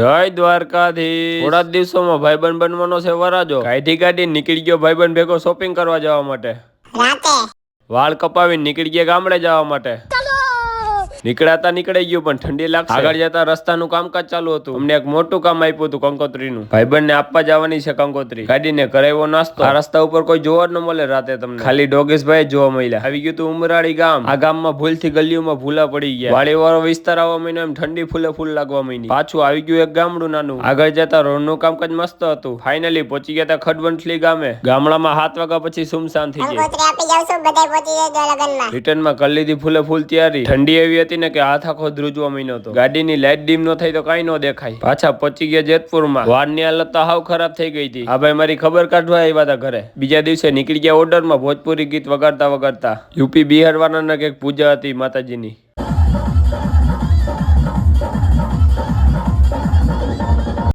જય દ્વારકાધીશ। થોડા જ દિવસોમાં ભાઈબંધ બનવાનો છે વરાજો। ગાડી ગાડી નીકળી ગયો ભાઈબંધ ભેગો શોપિંગ કરવા જવા માટે। વાળ કપાવીને નીકળી ગયા ગામડે જવા માટે। નીકળાતા નીકળી ગયું પણ ઠંડી લાગશે। આગળ જતા રસ્તાનું કામકાજ ચાલુ હતું। અમને એક મોટું કામ આપ્યું હતું કંકોત્રીનું। ભાઈબંધને આપવા જવાની છે કંકોત્રી। ગાડીને કરાવ્યો નાસ્તો। આ રસ્તા ઉપર કોઈ જોવા જ ન મળે રાતે તમને, ખાલી ડોગેશભાઈ જ જોવા મળ્યા। આવી ગયું તું ઉમરાળી ગામ। આ ગામમાં ભૂલથી ગલીઓમાં ભૂલા પડી ગયા। વાડીવાળો વિસ્તાર આવવા માંડ્યો, એમ ઠંડી ફૂલે ફૂલ લાગવા માંડી। પાછું આવી ગયું એક ગામડું નાનું। આગળ જતા રોડનું કામકાજ મસ્ત હતું। ફાઇનલી પહોંચી ગયા તા ખડવંટલી ગામે। ગામડામાં 7 વાગ્યા પછી સુમસાન થઈ ગઈ। રિટર્નમાં કરી લીધી ફૂલે ફૂલ તૈયારી। ઠંડી એવી હતી ને કે હાથ આખો ધ્રુજવા માંડ્યો હતો। ગાડીની લાઈટ ડીમ ન થઈ તો કઈ ન દેખાય। પાછા પહોંચી ગયા જેતપુરમાં। વાળની હાલત તો હાવ ખરાબ થઈ ગઈ હતી। આ ભાઈ મારી ખબર કાઢવા આવ્યા હતા ઘરે। બીજા દિવસે નીકળી ગયા ઓર્ડરમાં ભોજપુરી ગીત વગાડતા વગાડતા। યુપી બિહાર વાળાના કઈક પૂજા હતી માતાજીની।